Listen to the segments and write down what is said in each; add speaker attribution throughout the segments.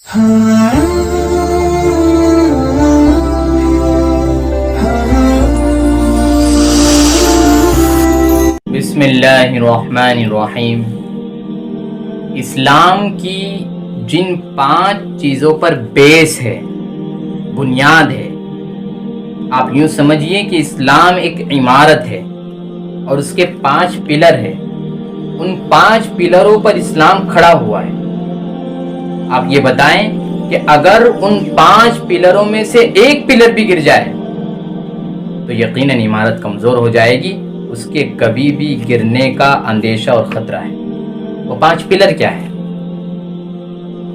Speaker 1: بسم اللہ الرحمن الرحیم۔ اسلام کی جن 5 چیزوں پر بیس ہے، بنیاد ہے، آپ یوں سمجھیے کہ اسلام ایک عمارت ہے اور اس کے 5 پلر ہے۔ ان 5 پلروں پر اسلام کھڑا ہوا ہے۔ آپ یہ بتائیں کہ اگر ان 5 پلروں میں سے ایک پلر بھی گر جائے تو یقیناً عمارت کمزور ہو جائے گی، اس کے کبھی بھی گرنے کا اندیشہ اور خطرہ ہے۔ وہ 5 پلر کیا ہے؟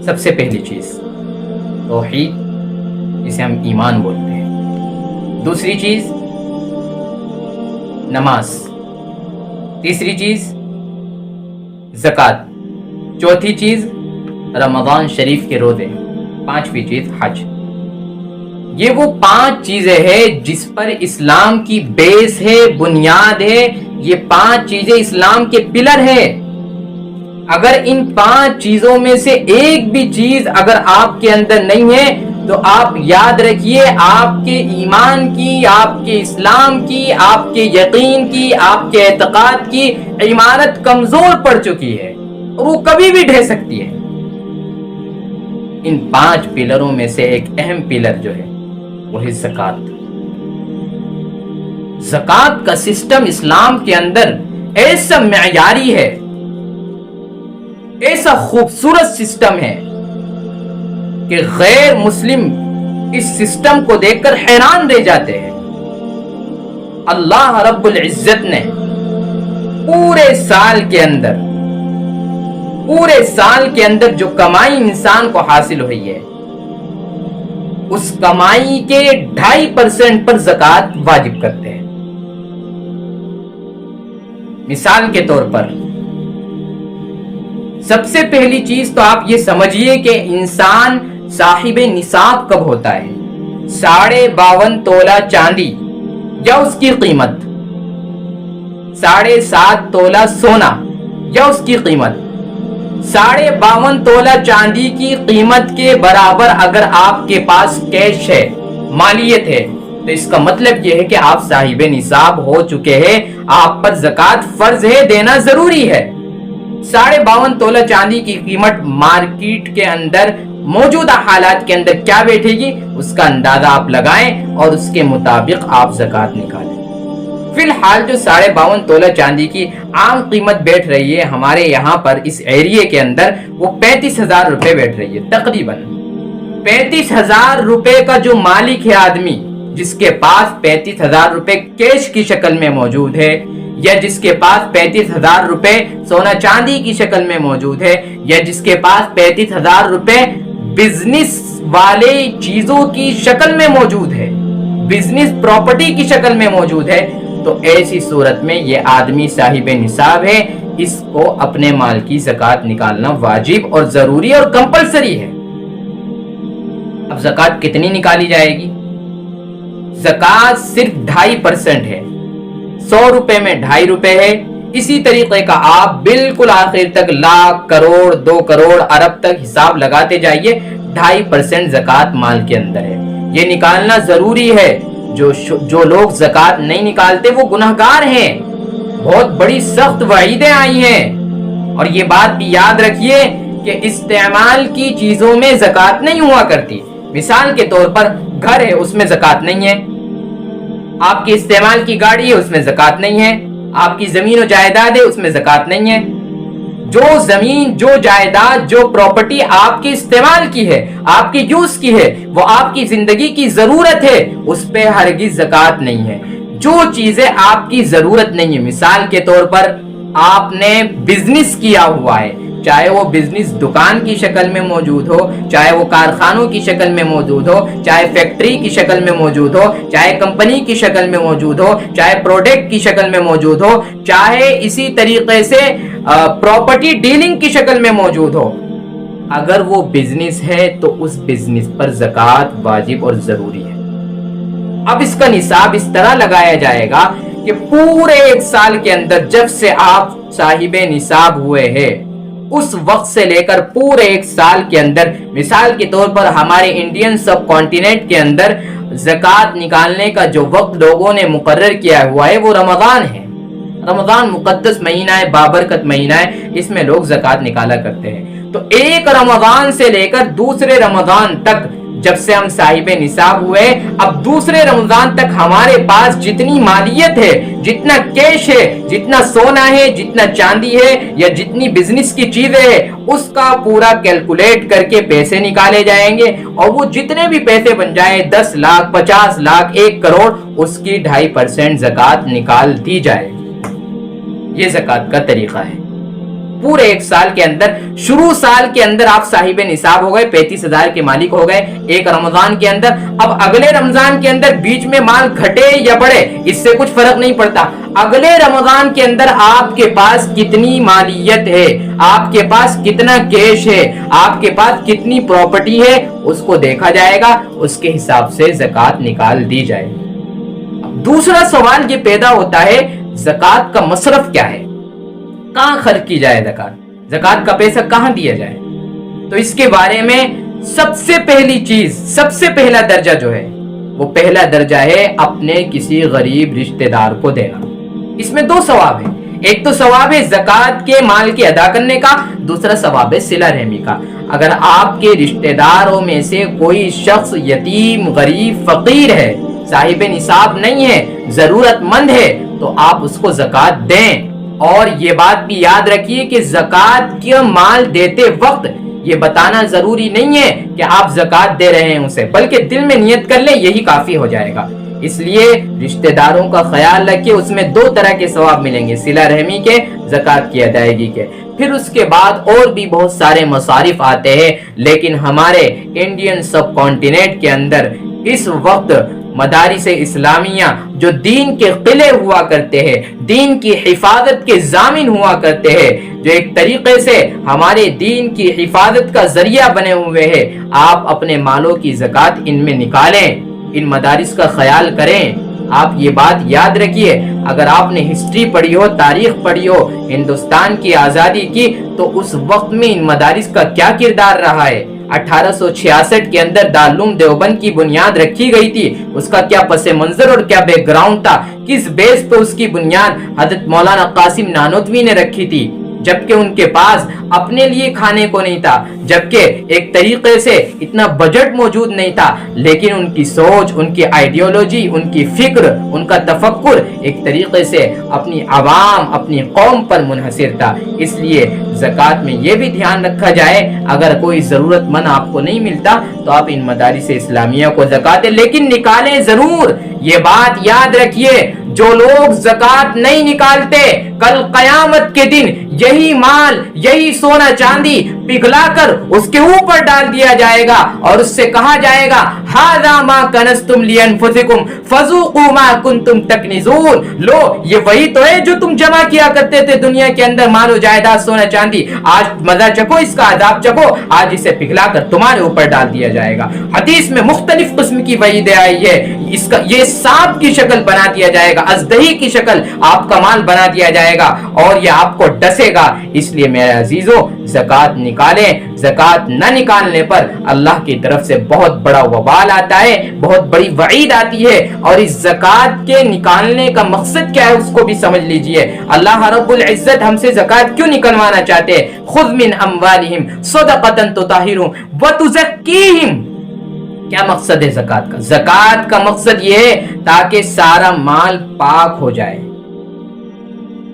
Speaker 1: سب سے پہلی چیز توحید، جسے ہم ایمان بولتے ہیں۔ دوسری چیز نماز، تیسری چیز زکوٰۃ، چوتھی چیز رمضان شریف کے روزے، 5ویں چیز حج۔ یہ وہ 5 چیزیں ہیں جس پر اسلام کی بیس ہے، بنیاد ہے۔ یہ 5 چیزیں اسلام کے پلر ہے۔ اگر ان 5 چیزوں میں سے ایک بھی چیز اگر آپ کے اندر نہیں ہے تو آپ یاد رکھیے آپ کے ایمان کی، آپ کے اسلام کی، آپ کے یقین کی، آپ کے اعتقاد کی عمارت کمزور پڑ چکی ہے اور وہ کبھی بھی ڈھہ سکتی ہے۔ ان 5 پلروں میں سے ایک اہم پلر جو ہے وہ ہے زکوٰۃ۔ زکوٰۃ کا سسٹم اسلام کے اندر ایسا معیاری ہے، ایسا خوبصورت سسٹم ہے کہ غیر مسلم اس سسٹم کو دیکھ کر حیران رہ جاتے ہیں۔ اللہ رب العزت نے پورے سال کے اندر جو کمائی انسان کو حاصل ہوئی ہے، اس کمائی کے 2.5% پر زکوٰۃ واجب کرتے ہیں۔ مثال کے طور پر سب سے پہلی چیز تو آپ یہ سمجھیے کہ انسان صاحب نصاب کب ہوتا ہے؟ 52.5 تولہ چاندی یا اس کی قیمت، 7.5 تولہ سونا یا اس کی قیمت، 52.5 تولہ چاندی کی قیمت کے برابر اگر آپ کے پاس کیش ہے، مالیت ہے، تو اس کا مطلب یہ ہے کہ آپ صاحب نصاب ہو چکے ہیں، آپ پر زکوٰۃ فرض ہے، دینا ضروری ہے۔ 52.5 تولہ چاندی کی قیمت مارکیٹ کے اندر موجودہ حالات کے اندر کیا بیٹھے گی، اس کا اندازہ آپ لگائیں اور اس کے مطابق آپ زکوٰۃ نکالیں۔ فی الحال جو 52.5 تولہ چاندی کی عام قیمت بیٹھ رہی ہے ہمارے یہاں پر اس ایریے کے اندر، وہ 35,000 روپے بیٹھ رہی ہے۔ تقریباً 35,000 روپے کا جو مالک ہے آدمی، جس کے پاس 35,000 روپے کیش کی شکل میں موجود ہے، یا جس کے پاس 35,000 روپے سونا چاندی کی شکل میں موجود ہے، یا جس کے پاس 35,000 روپے بزنس والے چیزوں کی شکل میں موجود ہے، بزنس پراپرٹی کی شکل میں موجود ہے، تو ایسی صورت میں یہ آدمی صاحب نصاب ہے، اس کو اپنے مال کی زکوٰۃ نکالنا واجب اور ضروری اور کمپلسری ہے۔ اب زکوٰۃ کتنی نکالی جائے گی؟ زکوٰۃ صرف 2.5% ہے۔ 100 روپے میں 2.5 روپے ہے۔ اسی طریقے کا آپ بالکل آخر تک لاکھ، کروڑ، 2 کروڑ، ارب تک حساب لگاتے جائیے، 2.5% زکوٰۃ مال کے اندر ہے۔ یہ نکالنا ضروری ہے۔ جو لوگ زکوٰۃ نہیں نکالتے وہ گنہگار ہیں، بہت بڑی سخت وعیدیں آئی ہیں۔ اور یہ بات بھی یاد رکھیے کہ استعمال کی چیزوں میں زکوٰۃ نہیں ہوا کرتی۔ مثال کے طور پر گھر ہے، اس میں زکوٰۃ نہیں ہے۔ آپ کی استعمال کی گاڑی ہے، اس میں زکوٰۃ نہیں ہے۔ آپ کی زمین و جائیداد ہے، اس میں زکوٰۃ نہیں ہے۔ جو زمین، جو جائیداد، جو پراپرٹی آپ کی استعمال کی ہے، آپ کی یوز کی ہے، وہ آپ کی زندگی کی ضرورت ہے، اس پہ ہرگز زکوٰۃ نہیں ہے۔ جو چیزیں آپ کی ضرورت نہیں ہے، مثال کے طور پر آپ نے بزنس کیا ہوا ہے، چاہے وہ بزنس دکان کی شکل میں موجود ہو، چاہے وہ کارخانوں کی شکل میں موجود ہو، چاہے فیکٹری کی شکل میں موجود ہو، چاہے کمپنی کی شکل میں موجود ہو، چاہے پروڈکٹ کی شکل میں موجود ہو، چاہے اسی طریقے سے پراپرٹی ڈیلنگ کی شکل میں موجود ہو، اگر وہ بزنس ہے تو اس بزنس پر زکوٰۃ واجب اور ضروری ہے۔ اب اس کا نصاب اس طرح لگایا جائے گا کہ پورے 1 سال کے اندر جب سے آپ صاحب نصاب ہوئے ہیں، उस वक्त से लेकर पूरे एक साल के अंदर, मिसाल के तौर पर हमारे इंडियन सब कॉन्टिनेंट के अंदर ज़कात निकालने का जो वक्त लोगों ने मुकर्रर किया हुआ है वो रमज़ान है। रमज़ान मुक़द्दस महीना है, बाबरकत महीना है, इसमें लोग ज़कात निकाला करते हैं। तो एक रमज़ान से लेकर दूसरे रमज़ान तक, जब से हम साहिबे निसाब हुए, अब दूसरे रमजान तक हमारे पास जितनी मालियत है, जितना कैश है, जितना सोना है, जितना चांदी है या जितनी बिजनेस की चीजें है, उसका पूरा कैलकुलेट करके पैसे निकाले जाएंगे और वो जितने भी पैसे बन जाए, 10 लाख, 50 लाख, 1 करोड़, उसकी 2.5% ज़कात निकाल दी जाएगी। ये ज़कात का तरीका है। पूरे एक साल के अंदर, शुरू साल के अंदर आप साहिबे निसाब हो गए, 35,000 के मालिक हो गए एक रमजान के अंदर। अब अगले रमजान के अंदर बीच में माल घटे या बढ़े, इससे कुछ फर्क नहीं पड़ता। अगले रमजान के अंदर आपके पास कितनी मालियत है, आपके पास कितना कैश है, आपके पास कितनी प्रॉपर्टी है, उसको देखा जाएगा, उसके हिसाब से ज़कात निकाल दी जाएगी। दूसरा सवाल ये पैदा होता है, ज़कात का मसरफ क्या है, कहां खर्च की जाए ज़कात, ज़कात का पैसा कहां दिया जाए। तो इसके बारे में सबसे पहली चीज, सबसे पहला दर्जा जो है, वो पहला दर्जा है अपने किसी गरीब रिश्तेदार को देना। इसमें 2 सवाब है, एक तो सवाब है ज़कात के माल के अदा करने का, दूसरा सवाब है सिला रहमी का। अगर आपके रिश्तेदारों में से कोई शख्स यतीम, गरीब, फकीर है, साहिब निसाब नहीं है, जरूरतमंद है, तो आप उसको ज़कात दें। और ये बात भी याद रखिए कि ज़कात के माल देते वक्त ये बताना जरूरी नहीं है कि आप ज़कात दे रहे हैं उसे, बल्कि दिल में नियत कर ले, यही काफी हो जाएगा। इसलिए रिश्तेदारों का ख्याल रखिए, उसमें 2 तरह के सवाब मिलेंगे, सिला रहमी के, ज़कात की अदायगी के। फिर उसके बाद और भी बहुत सारे मसारिफ आते हैं, लेकिन हमारे इंडियन सब कॉन्टिनेंट के अंदर इस वक्त मदारिस इस्लामिया जो दीन के किले हुआ करते हैं, दीन की हिफाजत के जामिन हुआ करते हैं, जो एक तरीके से हमारे दीन की हिफाजत का जरिया बने हुए हैं, आप अपने मालों की ज़कात इनमें निकालें, इन मदारिस का ख्याल करें। आप ये बात याद रखिए, अगर आपने हिस्ट्री पढ़ी हो, तारीख पढ़ी हो हिंदुस्तान की आज़ादी की, तो उस वक्त में इन मदारिस का क्या किरदार रहा है। 1866 के अंदर दारुल देवबंद की बुनियाद रखी गई थी, उसका क्या पसे मंजर और क्या बैकग्राउंड था, किस बेस पे उसकी बुनियाद हजरत मौलाना कासिम नानोतवी ने रखी थी, जबकि उनके पास अपने लिए खाने को नहीं था, जबकि एक तरीके से इतना बजट मौजूद नहीं था, लेकिन उनकी सोच, उनकी आइडियोलॉजी, उनकी फिक्र, उनका तफक्कुर एक तरीके से अपनी आवाम, अपनी कौम पर मुनहसिर था। इसलिए ज़कात में ये भी ध्यान रखा जाए, अगर कोई ज़रूरतमंद आपको नहीं मिलता तो आप इन मदारिस इस्लामिया को ज़कात दें, लेकिन निकालें जरूर। ये बात याद रखिए, जो लोग ज़कात नहीं निकालते, कल क़यामत के दिन यही माल, यही सोना चांदी पिघलाकर उसके ऊपर डाल दिया जाएगा और उससे कहा जाएगा, हाज़ा मा कनज़्तुम लिअन्फुसिकुम फ़ज़ूक़ू मा कुन्तुम तकनिज़ून। लो, ये वही तो है जो तुम जमा किया करते थे दुनिया के अंदर, मालो जायदाद, सोना चांदी, आज मजा चखो, इसका अज़ाब चखो, आज इसे पिघलाकर तुम्हारे ऊपर डाल दिया जाएगा। हदीस में मुख्तलिफ किस्म की वईदें आई है, इसका ये सांप की शक्ल बना दिया जाएगा, अजदही की शक्ल आपका माल बना दिया जाएगा और ये आपको डसेगा। इसलिए मेरे अजीजों, ज़कात निकालें। ज़कात न निकालने पर अल्लाह की तरफ से बहुत बड़ा वबाल आता है, बहुत बड़ी वईद आती है। और इस ज़कात के निकालने का मकसद क्या है उसको भी समझ लीजिए। अल्लाह रब्बुल इज्जत हमसे ज़कात क्यों निकलवाना चाहते हैं? खुज़ मिन अम्वालिहिम सदक़तन तुताहिरुहुम व तुज़क्कीहिम। क्या मकसद है ज़कात का? ज़कात का मकसद ये है ताकि सारा माल पाक हो जाए।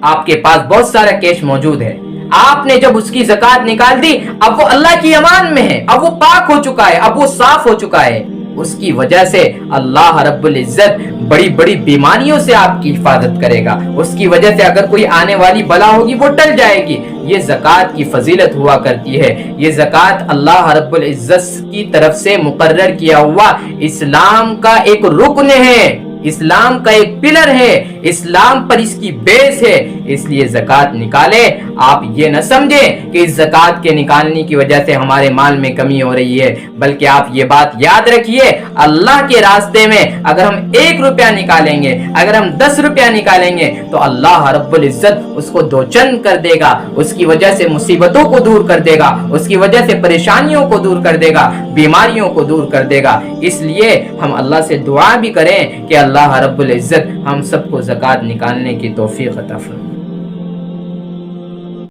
Speaker 1: आपके पास बहुत सारा कैश मौजूद है, आपने जब उसकी ज़कात निकाल दी, अब वो अल्लाह की अमान में है, अब वो पाक हो चुका है, अब वो साफ हो चुका है। उसकी वजह से अल्लाह रब्बुल इज्जत बड़ी बड़ी बीमारियों से आपकी हिफाजत करेगा। उसकी वजह से अगर कोई आने वाली बला होगी वो टल जाएगी। ये ज़कात की फजीलत हुआ करती है। ये ज़कात अल्लाह रब्बुल इज्जत की तरफ से मुकर्रर किया हुआ इस्लाम का एक रुकन है, इस्लाम का एक पिलर है। اسلام پر اس کی بیس ہے، اس لیے زکوٰۃ نکالے۔ آپ یہ نہ سمجھیں کہ اس زکوٰۃ کے نکالنے کی وجہ سے ہمارے مال میں کمی ہو رہی ہے، بلکہ آپ یہ بات یاد رکھیے، اللہ کے راستے میں اگر ہم 1 روپیہ نکالیں گے، اگر ہم 10 روپیہ نکالیں گے تو اللہ رب العزت اس کو 2 چند کر دے گا، اس کی وجہ سے مصیبتوں کو دور کر دے گا، اس کی وجہ سے پریشانیوں کو دور کر دے گا، بیماریوں کو دور کر دے گا۔ اس لیے ہم اللہ سے دعا بھی کریں کہ اللہ رب العزت ہم سب کو زکوٰۃ نکالنے کی توفیق عطا فرمائے۔